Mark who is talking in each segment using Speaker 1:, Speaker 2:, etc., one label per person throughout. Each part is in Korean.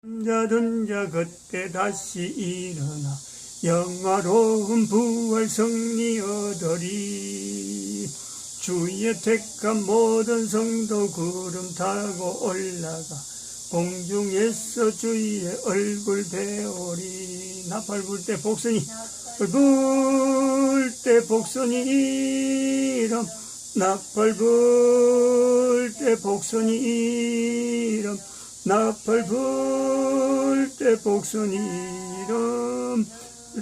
Speaker 1: 잠자던 자 그때 다시 일어나 영화로운 부활 승리 얻으리. 주의 택한 모든 성도 구름 타고 올라가 공중에서 주의 얼굴 배우리. 나팔 불 때 복선이 불 때 복선이 이름. 나팔 불 때 복선이 이름. 나팔 불 때 복선이 이름.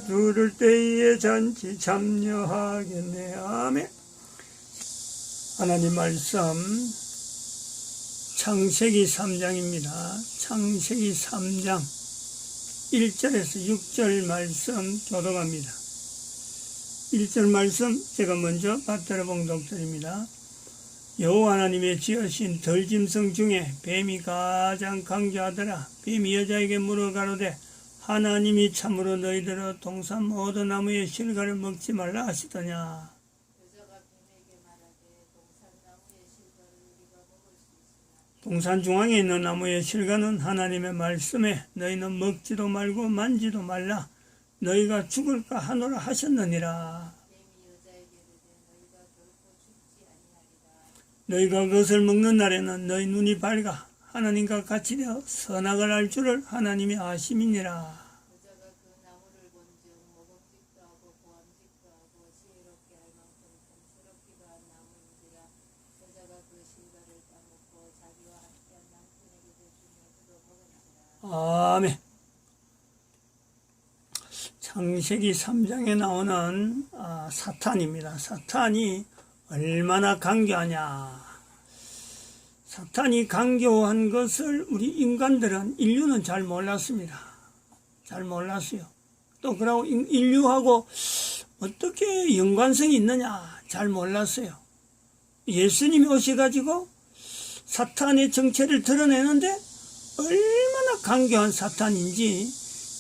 Speaker 1: 부를 때에 잔치 참여하겠네. 아멘. 하나님 말씀 창세기 3장입니다. 창세기 3장 1절에서 6절 말씀 교독합니다. 1절 말씀 제가 먼저 받들어 봉독드립니다. 여호와 하나님의 지으신 들짐승 중에 뱀이 가장 강교하더라. 뱀이 여자에게 물어 가로되 하나님이 참으로 너희들의 동산 모든 나무의 실과를 먹지 말라 하시더냐.
Speaker 2: 여자가 뱀에게 말하되 동산 나무의 실과를 우리가 먹을 수 있으나
Speaker 1: 동산 중앙에 있는 나무의 실과는 하나님의 말씀에 너희는 먹지도 말고 만지도 말라. 너희가 죽을까 하노라 하셨느니라.
Speaker 2: 뱀이 여자에게 이르되 너희가 결코 죽지 아니하리라.
Speaker 1: 너희가 그것을 먹는 날에는 너희 눈이 밝아 하나님과 같이 되어 선악을 알 줄을 하나님이 아심이니라.
Speaker 2: 여자가 그 나무를 본즉 먹음직도 하고 보암직도 하고 지혜롭게 할 만큼 탐스럽기도 한 나무인지라. 여자가 그 실과를 따먹고 자기와 함께한 남편에게도 주며 그도 먹은지라.
Speaker 1: 아멘. 창세기 3장에 나오는 사탄입니다. 사탄이 얼마나 강교하냐. 사탄이 강교한 것을 우리 인간들은, 인류는 잘 몰랐습니다. 잘 몰랐어요. 또 그러고 인류하고 어떻게 연관성이 있느냐 잘 몰랐어요. 예수님이 오셔가지고 사탄의 정체를 드러내는데 얼마나 강교한 사탄인지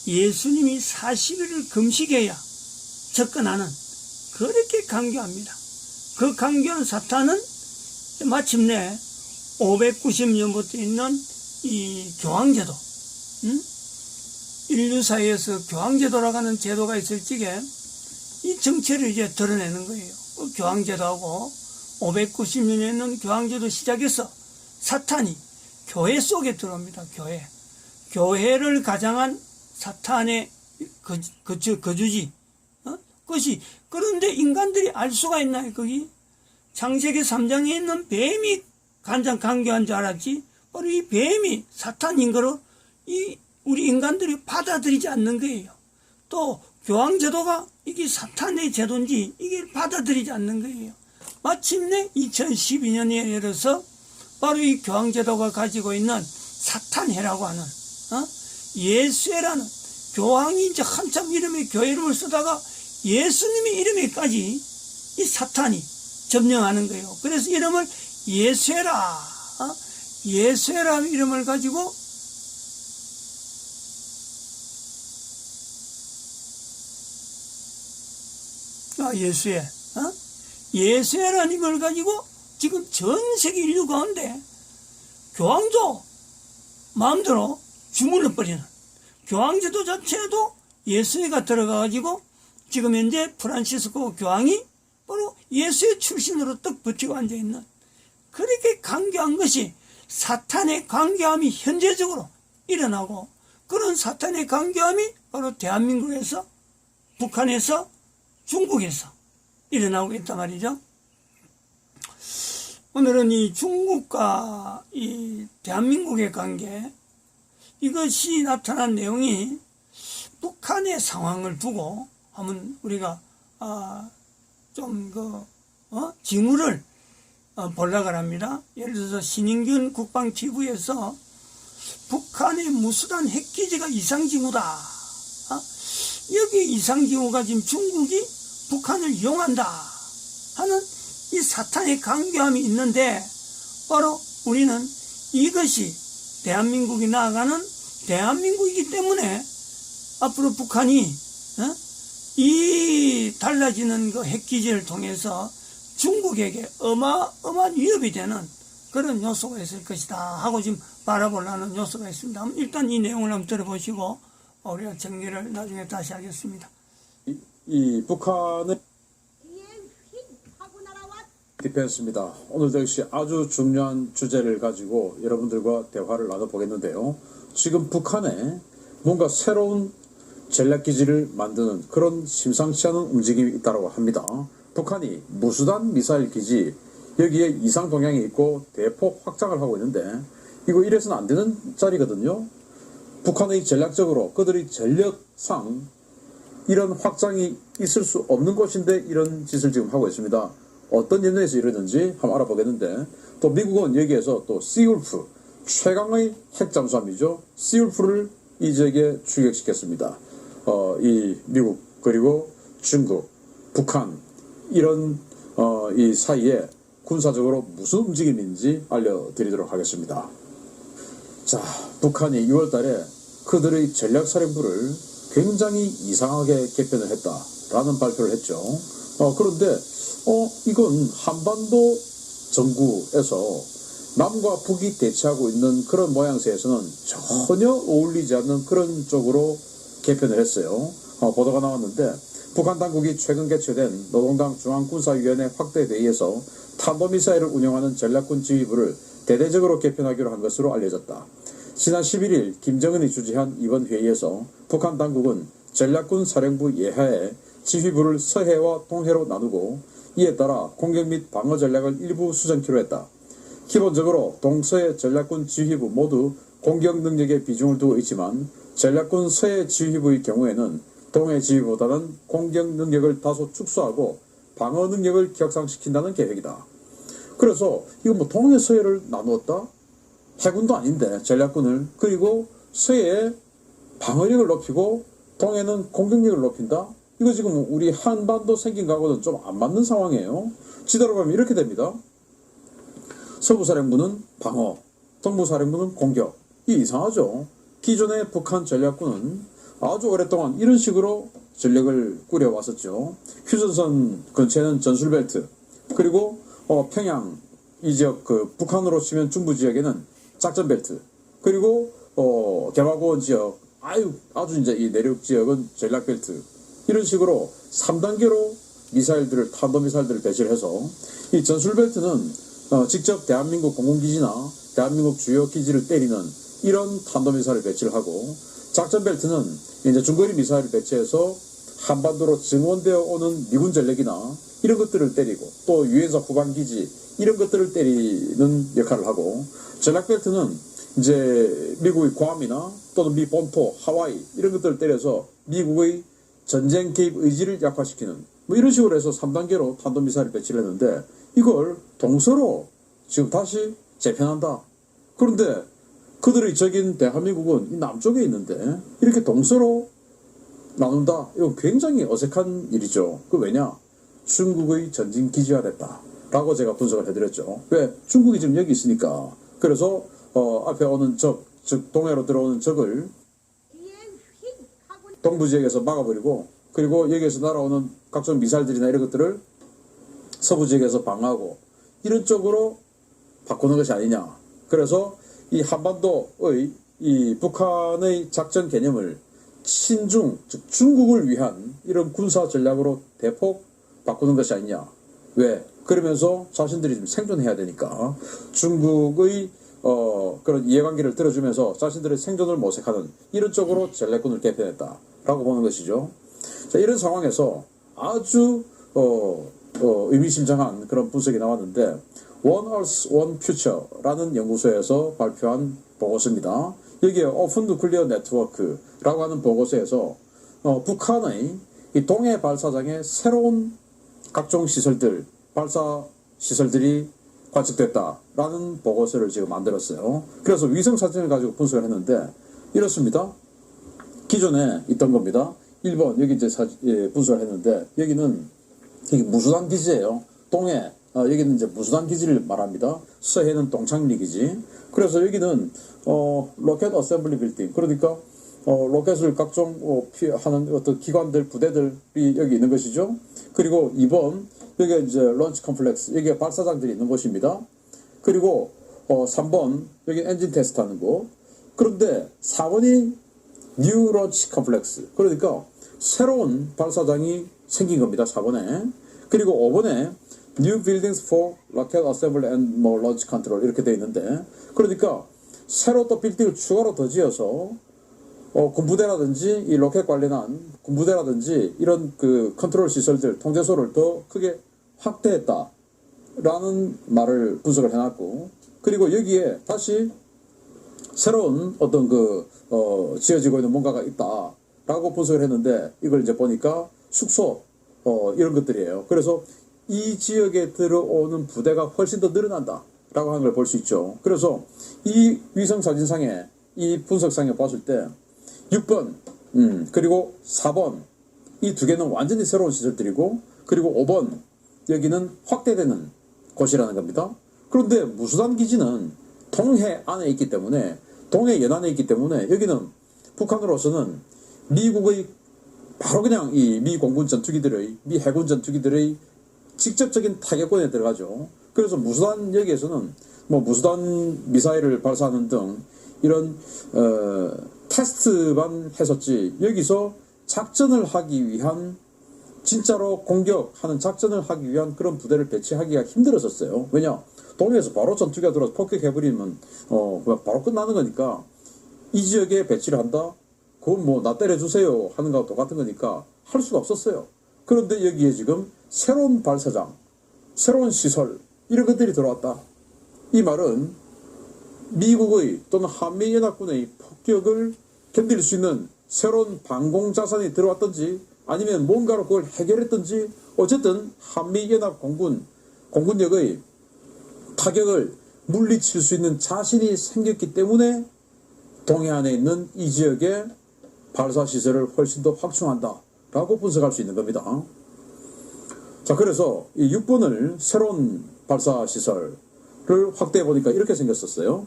Speaker 1: 예수님이 40일을 금식해야 접근하는, 그렇게 강교합니다. 그 강교한 사탄은 마침내 590년부터 있는 이 교황제도, 인류 사이에서 교황제도라고 하는 제도가 있을 적에 이 정체를 이제 드러내는 거예요. 그 교황제도하고 590년에 있는 교황제도 시작해서 사탄이 교회 속에 들어옵니다. 교회를 가장한 사탄의 거주지. 그것이, 그런데 인간들이 알 수가 있나요? 거기 창세기 3장에 있는 뱀이 가장 강교한 줄 알았지, 바로 이 뱀이 사탄인 거로 우리 인간들이 받아들이지 않는 거예요. 또 교황제도가 이게 사탄의 제도인지 이게 받아들이지 않는 거예요. 마침내 2012년에 이르러서 바로 이 교황제도가 가지고 있는 사탄회라고 하는 예수회라는, 교황이 이제 한참 이름에 교회 이름을 쓰다가 예수님의 이름에까지 이 사탄이 점령하는 거예요. 그래서 이름을 예수회라, 예수회라 이름을 가지고 예수회, 예수회라는 이름을 가지고 지금 전 세계 인류 가운데 교황도 마음대로 주문을 버리는, 교황제도 자체도 예수회가 들어가가지고 지금 현재 프란시스코 교황이 바로 예수의 출신으로 떡 버티고 앉아있는, 그렇게 강교한 것이 사탄의 강교함이 현재적으로 일어나고, 그런 사탄의 강교함이 바로 대한민국에서, 북한에서, 중국에서 일어나고 있단 말이죠. 오늘은 이 중국과 이 대한민국의 관계, 이것이 나타난 내용이 북한의 상황을 두고 한번 우리가 징후를 보려고 합니다. 예를 들어서 신인균 국방티브에서 북한의 무수한 핵기지가 이상징후다. 여기 이상징후가 지금 중국이 북한을 이용한다 하는 이 사탄의 강교함이 있는데, 바로 우리는 이것이 대한민국이 나아가는 대한민국이기 때문에 앞으로 북한이 이 달라지는 그 핵기지를 통해서 중국에게 어마어마한 위협이 되는 그런 요소가 있을 것이다 하고 지금 바라보려는 요소가 있습니다. 일단 이 내용을 한번 들어보시고 우리가 정리를 나중에 다시 하겠습니다.
Speaker 3: 이 북한의 디펜스입니다. 오늘도 역시 아주 중요한 주제를 가지고 여러분들과 대화를 나눠보겠는데요. 지금 북한에 뭔가 새로운 전략기지를 만드는 그런 심상치 않은 움직임이 있다고 합니다. 북한이 무수단 미사일 기지 여기에 이상 동향이 있고 대폭 확장을 하고 있는데 이거 이래서는 안 되는 자리거든요. 북한의 전략적으로 그들의 전력상 이런 확장이 있을 수 없는 곳인데 이런 짓을 지금 하고 있습니다. 어떤 염려에서 이러는지 한번 알아보겠는데 또 미국은 여기에서 또 시울프 최강의 핵잠수함이죠. 시울프를 이 지역에 출격시켰습니다. 이 미국 그리고 중국, 북한 이런 이 사이에 군사적으로 무슨 움직임인지 알려드리도록 하겠습니다. 자, 북한이 6월 달에 그들의 전략사령부를 굉장히 이상하게 개편을 했다라는 발표를 했죠. 그런데 이건 한반도 정구에서 남과 북이 대치하고 있는 그런 모양새에서는 전혀 어울리지 않는 그런 쪽으로 개편을 했어요. 보도가 나왔는데 북한 당국이 최근 개최된 노동당 중앙군사위원회 확대회의에서 탄도미사일을 운영하는 전략군 지휘부를 대대적으로 개편하기로 한 것으로 알려졌다. 지난 11일 김정은이 주재한 이번 회의에서 북한 당국은 전략군 사령부 예하에 지휘부를 서해와 동해로 나누고 이에 따라 공격 및 방어 전략을 일부 수정키로 했다. 기본적으로 동서해 전략군 지휘부 모두 공격 능력에 비중을 두고 있지만 전략군 서해 지휘부의 경우에는 동해 지휘보다는 공격 능력을 다소 축소하고 방어 능력을 격상시킨다는 계획이다. 그래서 이거 뭐 동해 서해를 나누었다? 해군도 아닌데 전략군을 그리고 서해에 방어력을 높이고 동해는 공격력을 높인다? 이거 지금 우리 한반도 생긴 거하고는 좀 안 맞는 상황이에요. 지도로 보면 이렇게 됩니다. 서부사령부는 방어, 동부사령부는 공격. 이게 이상하죠. 기존의 북한 전략군은 아주 오랫동안 이런 식으로 전력을 꾸려왔었죠. 휴전선 근처에는 전술벨트, 그리고 평양 이 지역 그 북한으로 치면 중부 지역에는 작전벨트, 그리고 개화고원 지역 아주 이제 이 내륙 지역은 전략벨트. 이런 식으로 3단계로 미사일들을 탄도미사일들을 배치를 해서 이 전술벨트는 직접 대한민국 공군기지나 대한민국 주요 기지를 때리는 이런 탄도미사일을 배치를 하고 작전벨트는 이제 중거리 미사일을 배치해서 한반도로 증원되어 오는 미군 전력이나 이런 것들을 때리고 또 유엔사 후방기지 이런 것들을 때리는 역할을 하고 전략벨트는 이제 미국의 괌이나 또는 미 본토, 하와이 이런 것들을 때려서 미국의 전쟁 개입 의지를 약화시키는 뭐 이런 식으로 해서 3단계로 탄도미사일을 배치를 했는데 이걸 동서로 지금 다시 재편한다. 그런데 그들의 적인 대한민국은 이 남쪽에 있는데 이렇게 동서로 나눈다. 이건 굉장히 어색한 일이죠. 그 왜냐? 중국의 전진 기지화됐다. 라고 제가 분석을 해드렸죠. 왜? 중국이 지금 여기 있으니까. 그래서 앞에 오는 적, 즉 동해로 들어오는 적을 동부 지역에서 막아버리고 그리고 여기에서 날아오는 각종 미사일들이나 이런 것들을 서부 지역에서 방어하고 이런 쪽으로 바꾸는 것이 아니냐. 그래서 이 한반도의 이 북한의 작전 개념을 친중, 즉 중국을 위한 이런 군사 전략으로 대폭 바꾸는 것이 아니냐. 왜? 그러면서 자신들이 좀 생존해야 되니까 중국의 그런 이해관계를 들어주면서 자신들의 생존을 모색하는 이런 쪽으로 전략군을 개편했다라고 보는 것이죠. 자, 이런 상황에서 아주 의미심장한 그런 분석이 나왔는데 One Earth, One Future라는 연구소에서 발표한 보고서입니다. 여기에 오픈 누클리어 네트워크라고 하는 보고서에서 북한의 이 동해 발사장에 새로운 각종 시설들, 발사 시설들이 관측됐다라는 보고서를 지금 만들었어요. 그래서 위성 사진을 가지고 분석을 했는데 이렇습니다. 기존에 있던 겁니다. 1번 여기 이제 분석을 했는데 여기는 무수단 기지예요. 동해 여기는 이제 무수단 기지를 말합니다. 서해는 동창리 기지. 그래서 여기는 로켓 어셈블리 빌딩. 그러니까 로켓을 각종 하는 어떤 기관들, 부대들이 여기 있는 것이죠. 그리고 2번 여기가 이제 런치 컴플렉스. 여기가 발사장들이 있는 곳입니다. 그리고 3번 여기 엔진 테스트 하는 거. 그런데 4번이 New Launch Complex. 그러니까 새로운 발사장이 생긴 겁니다. 4번에. 그리고 5번에 New Buildings for Rocket Assembly and 뭐 Launch Control 이렇게 돼 있는데, 그러니까 새로 또 빌딩을 추가로 더 지어서 군부대라든지 이 로켓 관련한 군부대라든지 이런 그 컨트롤 시설들, 통제소를 더 크게 확대했다라는 말을 분석을 해놨고, 그리고 여기에 다시 새로운 어떤 지어지고 있는 뭔가가 있다라고 분석을 했는데, 이걸 이제 보니까 숙소 이런 것들이에요. 그래서 이 지역에 들어오는 부대가 훨씬 더 늘어난다라고 하는 걸 볼 수 있죠. 그래서 이 위성 사진상에, 이 분석상에 봤을 때 6번 그리고 4번 이 두 개는 완전히 새로운 시설들이고, 그리고 5번 여기는 확대되는 곳이라는 겁니다. 그런데 무수단 기지는 동해 안에 있기 때문에, 동해 연안에 있기 때문에 여기는 북한으로서는 미국의 바로 그냥 이 미 공군 전투기들의, 미 해군 전투기들의 직접적인 타격권에 들어가죠. 그래서 무수단 여기에서는 뭐 무수단 미사일을 발사하는 등 이런 테스트만 했었지, 여기서 작전을 하기 위한, 진짜로 공격하는 작전을 하기 위한 그런 부대를 배치하기가 힘들었었어요. 왜냐? 동해에서 바로 전투기가 들어서 폭격해버리면 바로 끝나는 거니까, 이 지역에 배치를 한다? 그건 뭐 나 때려주세요 하는 거와 똑같은 거니까 할 수가 없었어요. 그런데 여기에 지금 새로운 발사장, 새로운 시설 이런 것들이 들어왔다. 이 말은 미국의 또는 한미연합군의 폭격을 견딜 수 있는 새로운 방공자산이 들어왔든지 아니면 뭔가로 그걸 해결했든지, 어쨌든 한미연합 공군력의 타격을 물리칠 수 있는 자신이 생겼기 때문에 동해안에 있는 이 지역의 발사시설을 훨씬 더 확충한다라고 분석할 수 있는 겁니다. 자, 그래서 이 6번을 새로운 발사시설을 확대해 보니까 이렇게 생겼었어요.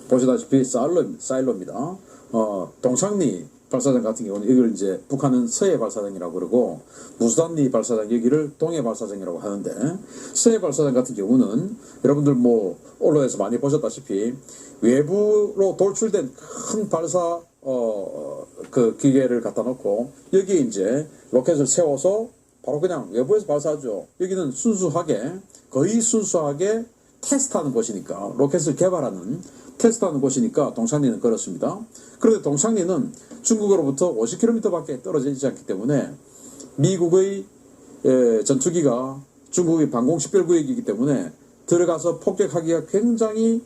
Speaker 3: 보시다시피 사일로입니다. 동창리 발사장 같은 경우는 이걸 이제 북한은 서해 발사장이라고 그러고, 무수단리 발사장 여기를 동해 발사장이라고 하는데, 서해 발사장 같은 경우는 여러분들 뭐 언론에서 많이 보셨다시피 외부로 돌출된 큰 발사 그 기계를 갖다 놓고 여기에 이제 로켓을 세워서 바로 그냥 외부에서 발사하죠. 여기는 순수하게, 거의 순수하게 테스트하는 곳이니까, 로켓을 개발하는 테스트하는 곳이니까 동창리는 그렇습니다. 그런데 동창리는 중국으로부터 50km밖에 떨어져 있지 않기 때문에 미국의 전투기가 중국의 방공식별구역이기 때문에 들어가서 폭격하기가 굉장히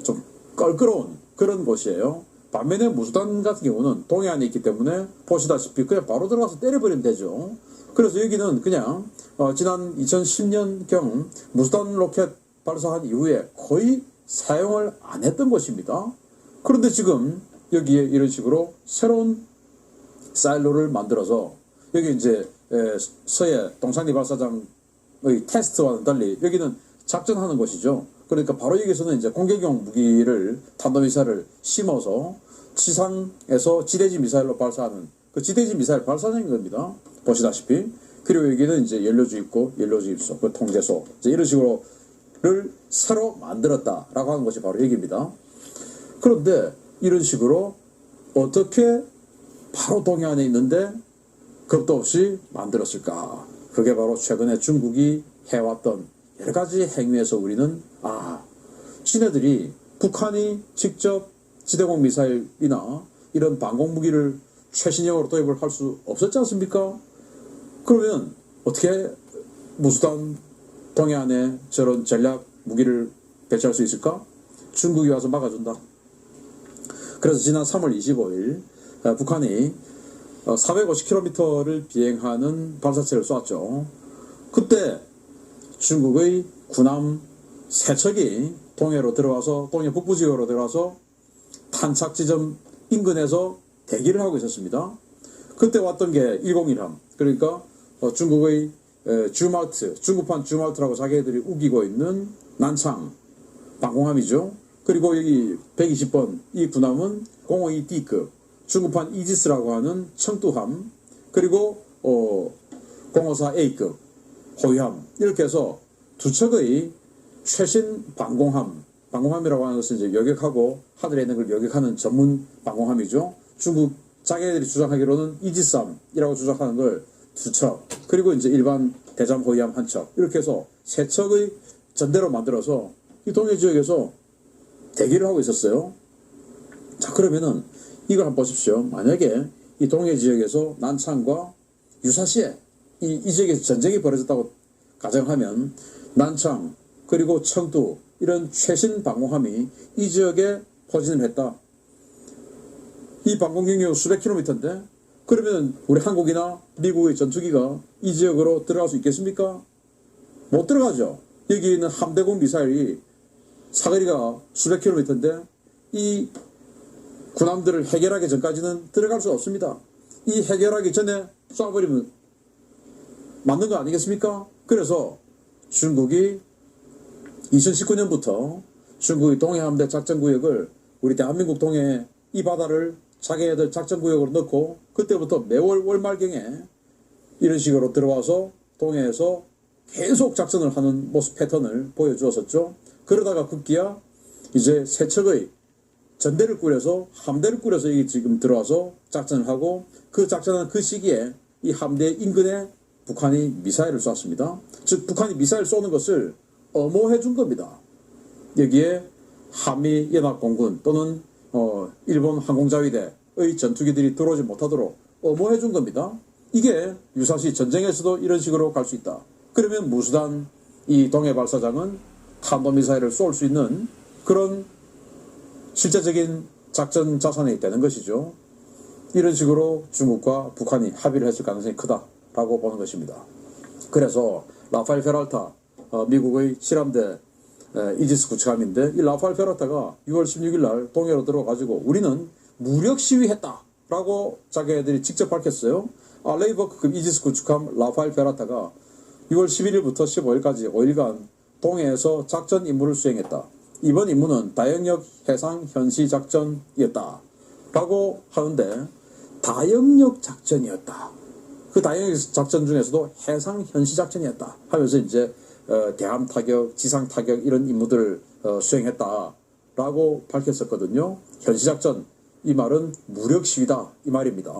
Speaker 3: 좀 껄끄러운 그런 곳이에요. 반면에 무수단 같은 경우는 동해안에 있기 때문에 보시다시피 그냥 바로 들어가서 때려버리면 되죠. 그래서 여기는 그냥 지난 2010년경 무수단 로켓 발사한 이후에 거의 사용을 안 했던 곳입니다. 그런데 지금 여기에 이런 식으로 새로운 사일로를 만들어서 여기 이제 서해 동창리 발사장의 테스트와는 달리 여기는 작전하는 곳이죠. 그러니까 바로 여기서는 이제 공격용 무기를, 탄도미사일을 심어서 지상에서 지대지 미사일로 발사하는 그 지대지 미사일 발사장인 겁니다. 보시다시피. 그리고 여기는 이제 연료주 입구, 연료주 입소, 그 통제소, 이제 이런 식으로를 새로 만들었다라고 하는 것이 바로 여기입니다. 그런데 이런 식으로 어떻게 바로 동해안에 있는데 겁도 없이 만들었을까? 그게 바로 최근에 중국이 해왔던 여러 가지 행위에서 우리는 지네들이 북한이 직접 지대공 미사일이나 이런 방공무기를 최신형으로 도입을 할 수 없었지 않습니까? 그러면 어떻게 무수단 동해안에 저런 전략 무기를 배치할 수 있을까? 중국이 와서 막아준다. 그래서 지난 3월 25일 북한이 450km를 비행하는 발사체를 쐈죠. 그때 중국의 군함 3척이 동해로 들어와서, 동해 북부 지역으로 들어와서 탄착 지점 인근에서 대기를 하고 있었습니다. 그때 왔던 게 101함, 그러니까 중국의 주말트, 중국판 주말트라고 자기들이 우기고 있는 난창 방공함이죠. 그리고 여기 120번 이 군함은 052D급 중국판 이지스라고 하는 청두함, 그리고 054A급 호위함, 이렇게 해서 두 척의 최신 방공함이라고 하는 것은 이제 여객하고 하늘에 있는 걸 여객하는 전문 방공함이죠. 중국 자기네들이 주장하기로는 이지삼이라고 주장하는 걸 2척, 그리고 이제 일반 대잠 호위함 1척, 이렇게 해서 3척의 전대로 만들어서 이 동해 지역에서 대기를 하고 있었어요. 자, 그러면은 이걸 한번 보십시오. 만약에 이 동해 지역에서 난창과 유사시에 이 지역에서 전쟁이 벌어졌다고 가정하면 난창 그리고 청두 이런 최신 방공함이 이 지역에 포진을 했다. 이 방공 경유 수백 킬로미터인데 그러면 우리 한국이나 미국의 전투기가 이 지역으로 들어갈 수 있겠습니까? 못 들어가죠. 여기 있는 함대공 미사일이 사거리가 수백 킬로미터인데 이 군함들을 해결하기 전까지는 들어갈 수 없습니다. 이 해결하기 전에 쏴버리면 맞는 거 아니겠습니까? 그래서 중국이 2019년부터 중국의 동해함대 작전구역을 우리 대한민국 동해 이 바다를 자기네들 작전구역으로 넣고 그때부터 매월 월말경에 이런 식으로 들어와서 동해에서 계속 작전을 하는 모습 패턴을 보여주었었죠. 그러다가 급기야 이제 세 척의 전대를 꾸려서 함대를 꾸려서 이게 지금 들어와서 작전을 하고 그 작전은 그 시기에 이 함대 인근에 북한이 미사일을 쐈습니다. 즉 북한이 미사일 쏘는 것을 엄호해 준 겁니다. 여기에 한미연합공군 또는 일본 항공자위대의 전투기들이 들어오지 못하도록 엄호해 준 겁니다. 이게 유사시 전쟁에서도 이런 식으로 갈 수 있다. 그러면 무수단 이 동해발사장은 탄도미사일을 쏠 수 있는 그런 실제적인 작전 자산이 되는 것이죠. 이런 식으로 중국과 북한이 합의를 했을 가능성이 크다라고 보는 것입니다. 그래서 라파엘 페랄타 미국의 실함대 이지스 구축함인데 이 라파엘 페랄타가 6월 16일 날 동해로 들어가지고 우리는 무력 시위했다라고 자기들이 직접 밝혔어요. 레이버급 이지스 구축함 라파엘 페랄타가 6월 11일부터 15일까지 5일간 동해에서 작전 임무를 수행했다. 이번 임무는 다영역 해상 현시 작전이었다 라고 하는데 다영역 작전이었다. 그 다영역 작전 중에서도 해상 현시 작전이었다 하면서 이제 대함 타격, 지상 타격 이런 임무들을 수행했다 라고 밝혔었거든요. 현시 작전, 이 말은 무력 시위다 이 말입니다.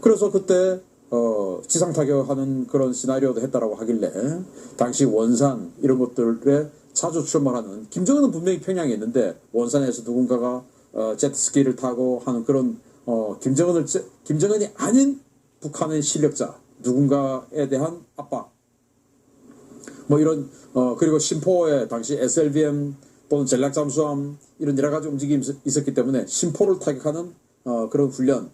Speaker 3: 그래서 그때 지상 타격하는 그런 시나리오도 했다라고 하길래 당시 원산 이런 것들에 자주 출몰하는 김정은은 분명히 평양에 있는데 원산에서 누군가가 제트스키를 타고 하는 그런 김정은이 아닌 북한의 실력자 누군가에 대한 압박 뭐 이런 그리고 심포에 당시 SLBM 또는 전략잠수함 이런 여러 가지 움직임이 있었기 때문에 심포를 타격하는 그런 훈련인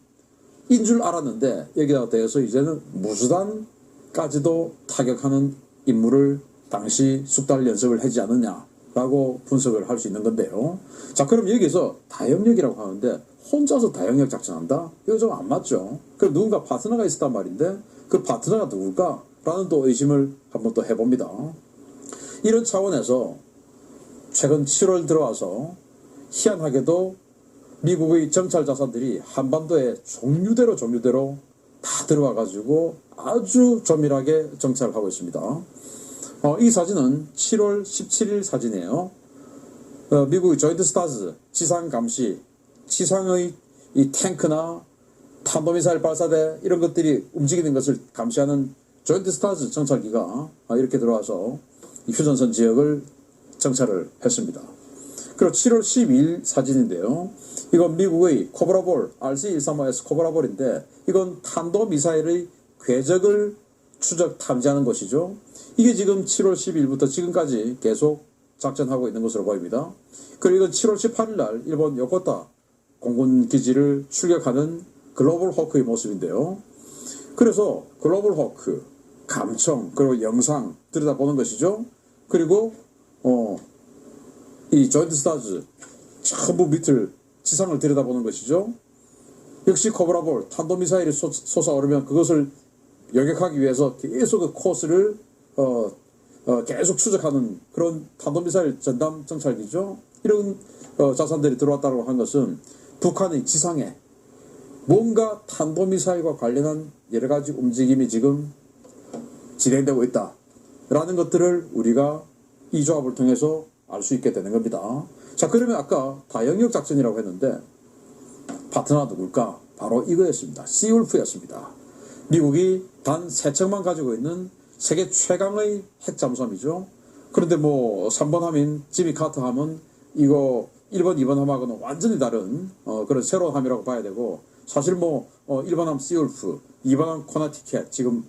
Speaker 3: 줄 알았는데 여기다 대해서 이제는 무수단까지도 타격하는 임무를 당시 숙달 연습을 하지 않느냐라고 분석을 할 수 있는 건데요. 자, 그럼 여기서 다영역이라고 하는데 혼자서 다영역 작전한다? 이거 좀 안 맞죠? 그럼 누군가 파트너가 있었단 말인데 그 파트너가 누굴까? 라는 또 의심을 한번 또 해봅니다. 이런 차원에서 최근 7월 들어와서 희한하게도 미국의 정찰 자산들이 한반도에 종류대로 다 들어와가지고 아주 조밀하게 정찰을 하고 있습니다. 이 사진은 7월 17일 사진이에요. 미국의 조인트 스타즈 지상 감시, 지상의 이 탱크나 탄도미사일 발사대 이런 것들이 움직이는 것을 감시하는 조인트 스타즈 정찰기가 이렇게 들어와서 이 휴전선 지역을 정찰을 했습니다. 그리고 7월 12일 사진인데요. 이건 미국의 코브라볼, RC-135S 코브라볼인데 이건 탄도미사일의 궤적을 추적 탐지하는 것이죠. 이게 지금 7월 12일부터 지금까지 계속 작전하고 있는 것으로 보입니다. 그리고 이건 7월 18일 날 일본 요코타 공군기지를 출격하는 글로벌 호크의 모습인데요. 그래서 글로벌 호크, 감청, 그리고 영상 들여다보는 것이죠. 그리고 이 조인트 스타즈 전부 밑을 지상을 들여다보는 것이죠. 역시 코브라볼 탄도미사일이 솟아오르면 그것을 여격하기 위해서 계속 그 코스를 계속 추적하는 그런 탄도미사일 전담 정찰기죠. 이런 자산들이 들어왔다고 한 것은 북한의 지상에 뭔가 탄도미사일과 관련한 여러 가지 움직임이 지금 진행되고 있다라는 것들을 우리가 이 조합을 통해서 알 수 있게 되는 겁니다. 자, 그러면 아까 다영역 작전이라고 했는데 파트너가 누굴까? 바로 이거였습니다. 시울프였습니다. 미국이 단 3척만 가지고 있는 세계 최강의 핵 잠수함이죠. 그런데 뭐 3번 함인 지미 카터 함은 이거 1번, 2번 함하고는 완전히 다른 그런 새로운 함이라고 봐야 되고, 사실 뭐 1번 함 시울프, 2번 함 코나티켓, 지금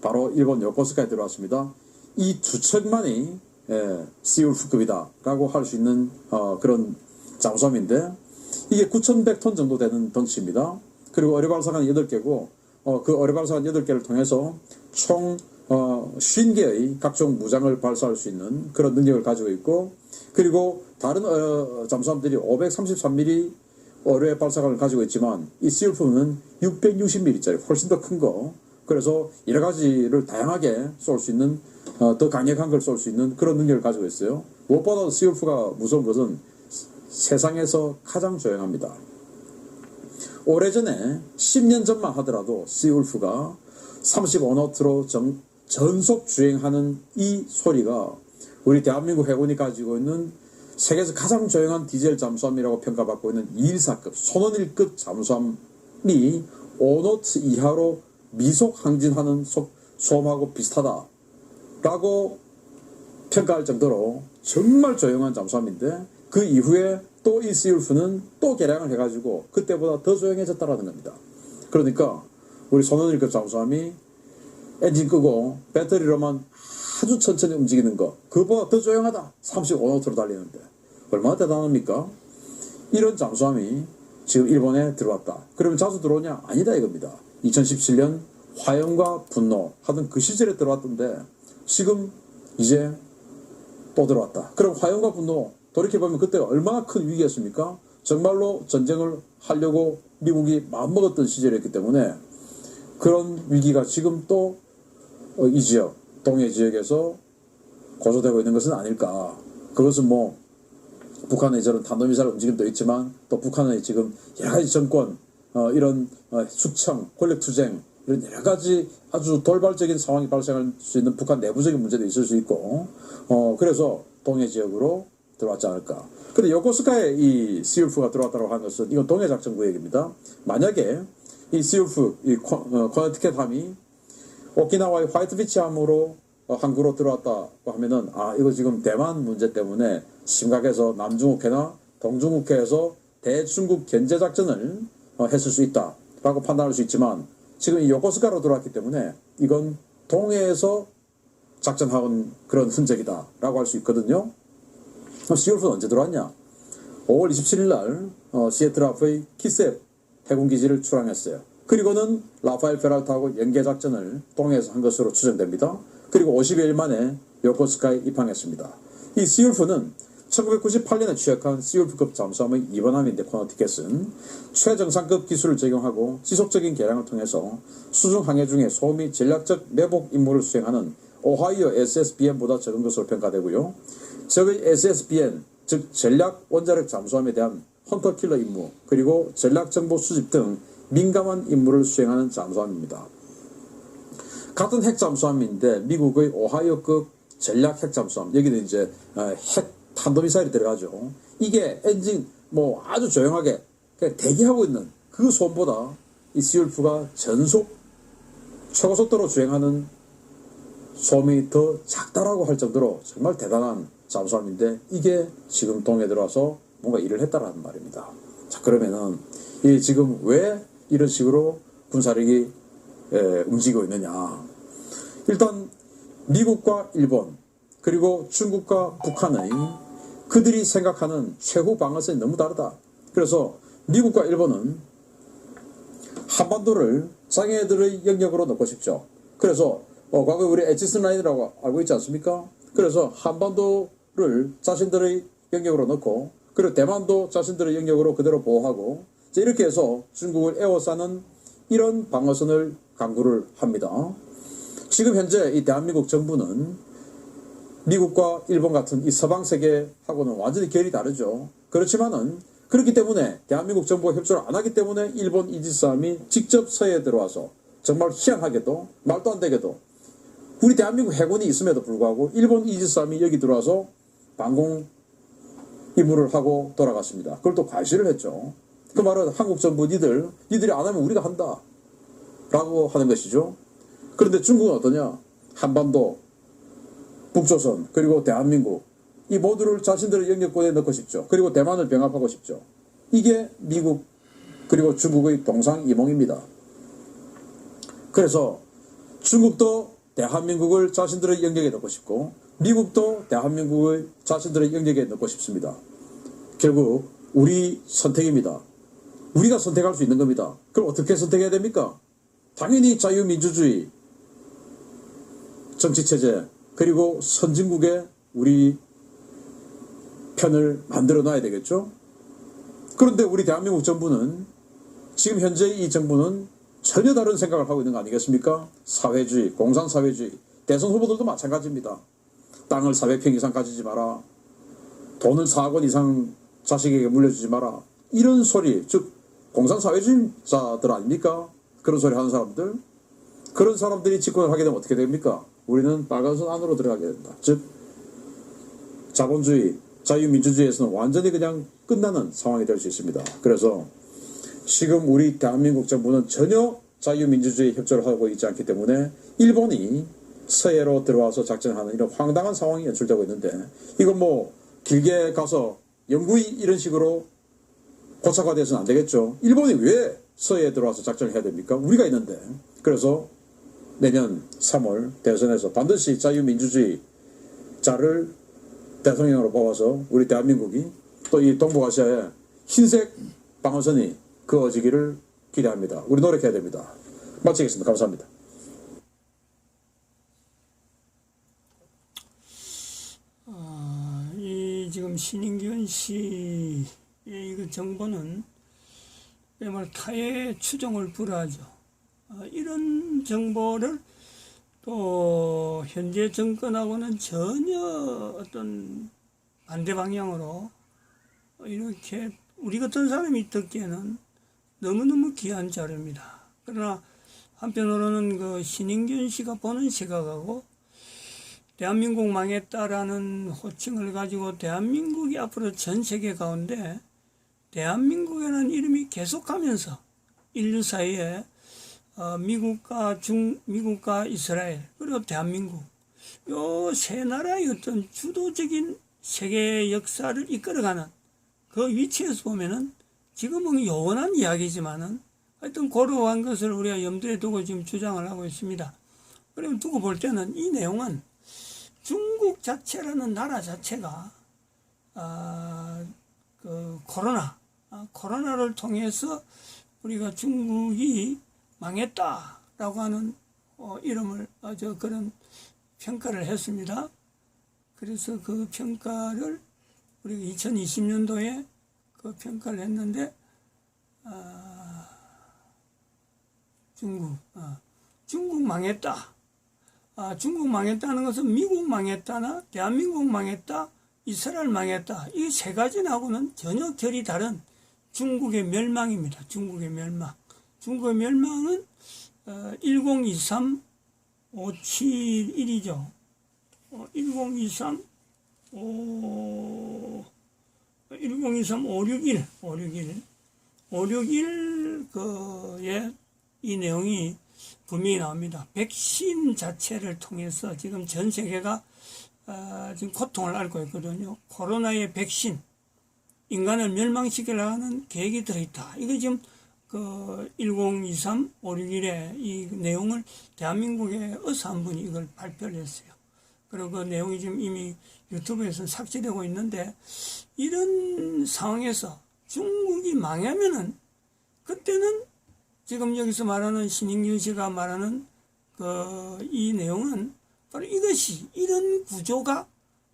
Speaker 3: 바로 일본 요코스카에 들어왔습니다. 이 두 척만이 시울프급이다 라고 할 수 있는 그런 잠수함인데, 이게 9,100톤 정도 되는 덩치입니다. 그리고 어뢰발사관 8개고 그 어뢰발사관 8개를 통해서 총 50개의 각종 무장을 발사할 수 있는 그런 능력을 가지고 있고, 그리고 다른 잠수함들이 533mm 어뢰 발사관을 가지고 있지만 이 시울프는 660mm짜리 훨씬 더 큰 거, 그래서 여러 가지를 다양하게 쏠 수 있는 더 강력한 걸 쏠 수 있는 그런 능력을 가지고 있어요. 무엇보다 시울프가 무서운 것은 세상에서 가장 조용합니다. 오래전에 10년 전만 하더라도 시울프가 35노트로 전속 주행하는 이 소리가 우리 대한민국 해군이 가지고 있는 세계에서 가장 조용한 디젤 잠수함이라고 평가받고 있는 214급 손원일급 잠수함이 5노트 이하로 미속 항진하는 소음하고 비슷하다라고 평가할 정도로 정말 조용한 잠수함인데, 그 이후에 또 이 시울프는 또 개량을 해가지고 그때보다 더 조용해졌다라는 겁니다. 그러니까 우리 손원일급 잠수함이 엔진 끄고 배터리로만 아주 천천히 움직이는 거, 그거보다 더 조용하다. 35노트로 달리는데 얼마나 대단합니까? 이런 잠수함이 지금 일본에 들어왔다. 그러면 자주 들어오냐? 아니다 이겁니다. 2017년 화염과 분노 하던 그 시절에 들어왔던데 지금 이제 또 들어왔다. 그럼 화염과 분노 돌이켜보면 그때가 얼마나 큰 위기였습니까? 정말로 전쟁을 하려고 미국이 마음먹었던 시절이었기 때문에 그런 위기가 지금 또 이 지역, 동해 지역에서 고조되고 있는 것은 아닐까. 그것은 뭐 북한의 저런 탄도미사일 움직임도 있지만 또 북한의 지금 여러 가지 정권, 이런 숙청, 권력투쟁, 이런 여러 가지 아주 돌발적인 상황이 발생할 수 있는 북한 내부적인 문제도 있을 수 있고, 그래서 동해 지역으로 들어왔지 않을까. 근데 요코스카에 이 시울프가 들어왔다고 하는 것은 이건 동해 작전 구역입니다. 만약에 이 시울프, 이 코네티켓 함이 오키나와의 화이트비치 함으로 항구로 들어왔다고 하면은, 이거 지금 대만 문제 때문에 심각해서 남중국해나 동중국해에서 대중국 견제 작전을 했을 수 있다라고 판단할 수 있지만, 지금 이 요코스카로 들어왔기 때문에 이건 동해에서 작전하는 그런 흔적이다라고 할 수 있거든요. 시울프는 언제 들어왔냐? 5월 27일 날 시애틀 앞의 키셉 해군기지를 출항했어요. 그리고는 라파엘 페랄타하고 연계작전을 동해에서 한 것으로 추정됩니다. 그리고 50여일 만에 요코스카에 입항했습니다. 이 시울프는 1998년에 취역한 시울프급 잠수함의 2번함인데, 코너티켓은 최정상급 기술을 적용하고 지속적인 개량을 통해서 수중 항해 중에 소음이 전략적 매복 임무를 수행하는 오하이오 SSBN보다 적은 것으로 평가되고요. 적의 SSBN, 즉 전략 원자력 잠수함에 대한 헌터킬러 임무, 그리고 전략 정보 수집 등 민감한 임무를 수행하는 잠수함입니다. 같은 핵 잠수함인데 미국의 오하이오급 전략 핵 잠수함, 여기는 이제 핵 탄도미사일이 들어가죠. 이게 엔진 뭐 아주 조용하게 그냥 대기하고 있는 그 소음보다 이 시울프가 전속 최고속도로 주행하는 소음이 더 작다라고 할 정도로 정말 대단한 잠수함인데, 이게 지금 동해에 들어와서 뭔가 일을 했다라는 말입니다. 자, 그러면은 이 지금 왜 이런 식으로 군사력이 움직이고 있느냐? 일단 미국과 일본, 그리고 중국과 북한의 그들이 생각하는 최후 방어선이 너무 다르다. 그래서 미국과 일본은 한반도를 자기네들의 영역으로 넣고 싶죠. 그래서 과거에 우리 에치슨 라인이라고 알고 있지 않습니까? 그래서 한반도를 자신들의 영역으로 넣고, 그리고 대만도 자신들의 영역으로 그대로 보호하고, 이렇게 해서 중국을 에워싸는 이런 방어선을 강구를 합니다. 지금 현재 이 대한민국 정부는 미국과 일본 같은 이 서방 세계하고는 완전히 결이 다르죠. 그렇지만은 그렇기 때문에 대한민국 정부가 협조를 안 하기 때문에 일본 이지스함이 직접 서해에 들어와서 정말 희한하게도 말도 안 되게도 우리 대한민국 해군이 있음에도 불구하고 일본 이지스함이 여기 들어와서 방공 임무를 하고 돌아갔습니다. 그걸 또 과시를 했죠. 그 말은 한국 정부 니들이 안 하면 우리가 한다 라고 하는 것이죠. 그런데 중국은 어떠냐? 한반도, 북조선, 그리고 대한민국 이 모두를 자신들의 영역권에 넣고 싶죠. 그리고 대만을 병합하고 싶죠. 이게 미국 그리고 중국의 동상이몽입니다. 그래서 중국도 대한민국을 자신들의 영역에 넣고 싶고 미국도 대한민국을 자신들의 영역에 넣고 싶습니다. 결국 우리 선택입니다. 우리가 선택할 수 있는 겁니다. 그럼 어떻게 선택해야 됩니까? 당연히 자유민주주의 정치체제 그리고 선진국의 우리 편을 만들어 놔야 되겠죠. 그런데 우리 대한민국 정부는 지금 현재 이 정부는 전혀 다른 생각을 하고 있는 거 아니겠습니까? 사회주의, 공산사회주의, 대선 후보들도 마찬가지입니다. 땅을 400평 이상 가지지 마라. 돈을 4억 원 이상 자식에게 물려주지 마라. 이런 소리, 즉 공산사회주의자들 아닙니까? 그런 소리 하는 사람들. 그런 사람들이 집권을 하게 되면 어떻게 됩니까? 우리는 빨간선 안으로 들어가게 된다. 즉 자본주의, 자유민주주의에서는 완전히 그냥 끝나는 상황이 될 수 있습니다. 그래서 지금 우리 대한민국 정부는 전혀 자유민주주의 협조를 하고 있지 않기 때문에 일본이 서해로 들어와서 작전하는 이런 황당한 상황이 연출되고 있는데 이건 뭐 길게 가서 영구히 이런 식으로 고착화돼서는 안 되겠죠. 일본이 왜 서해에 들어와서 작전을 해야 됩니까? 우리가 있는데. 그래서 내년 3월 대선에서 반드시 자유민주주의자를 대통령으로 뽑아서 우리 대한민국이 또 이 동북아시아에 흰색 방어선이 그어지기를 기대합니다. 우리 노력해야 됩니다. 마치겠습니다. 감사합니다.
Speaker 1: 이 지금 신인균 씨의 그 정보는 정말 타의 추종을 불허하죠. 이런 정보를 또 현재 정권하고는 전혀 어떤 반대 방향으로 이렇게 우리 같은 사람이 듣기에는 너무너무 귀한 자료입니다. 그러나 한편으로는 그 신인균 씨가 보는 시각하고 대한민국 망했다라는 호칭을 가지고 대한민국이 앞으로 전 세계 가운데 대한민국이라는 이름이 계속하면서 인류 사이에 미국과 이스라엘 그리고 대한민국 요 세 나라의 어떤 주도적인 세계의 역사를 이끌어가는 그 위치에서 보면은 지금은 요원한 이야기지만은 하여튼 고루한 것을 우리가 염두에 두고 지금 주장을 하고 있습니다. 그리고 두고 볼 때는 이 내용은 중국 자체라는 나라 자체가 그 코로나를 통해서 우리가 중국이 망했다라고 하는 이름을 그런 평가를 했습니다. 그래서 그 평가를 우리가 2020년도에 그 평가를 했는데 중국 망했다. 중국 망했다는 것은 미국 망했다나 대한민국 망했다, 이스라엘 망했다. 이 세 가지하고는 전혀 결이 다른 중국의 멸망입니다. 중국의 멸망. 중국의 멸망은 1023 571이죠. 1023 561 그의 이 내용이 분명히 나옵니다. 백신 자체를 통해서 지금 전 세계가 지금 고통을 앓고 있거든요. 코로나의 백신, 인간을 멸망시키려고 하는 계획이 들어있다. 이거 지금 그 1023, 561의 이 내용을 대한민국의 의사 한 분이 이걸 발표를 했어요. 그리고 그 내용이 지금 이미 유튜브에서 삭제되고 있는데 이런 상황에서 중국이 망하면은 그때는 지금 여기서 말하는 신인균 씨가 말하는 이 내용은 바로 이것이 이런 구조가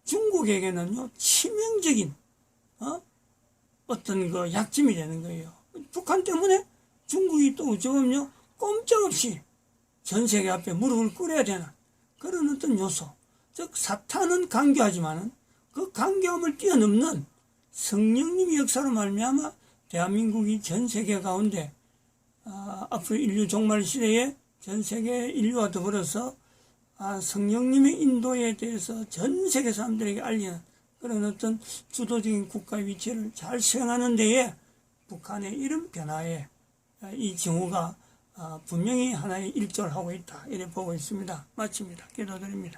Speaker 1: 중국에게는요 치명적인 어떤 그 약점이 되는 거예요. 북한 때문에 중국이 또 지금요 꼼짝없이 전 세계 앞에 무릎을 꿇어야 되는 그런 어떤 요소. 즉 사탄은 강교하지만은 그 강교함을 뛰어넘는 성령님의 역사로 말미암아 대한민국이 전 세계 가운데 앞으로 인류 종말 시대에 전 세계 인류와 더불어서 성령님의 인도에 대해서 전 세계 사람들에게 알리는 그런 어떤 주도적인 국가 위치를 잘 수행하는 데에 북한의 이런 변화에 이 경우가 분명히 하나의 일조를 하고 있다, 이렇게 보고 있습니다. 마칩니다. 기도드립니다.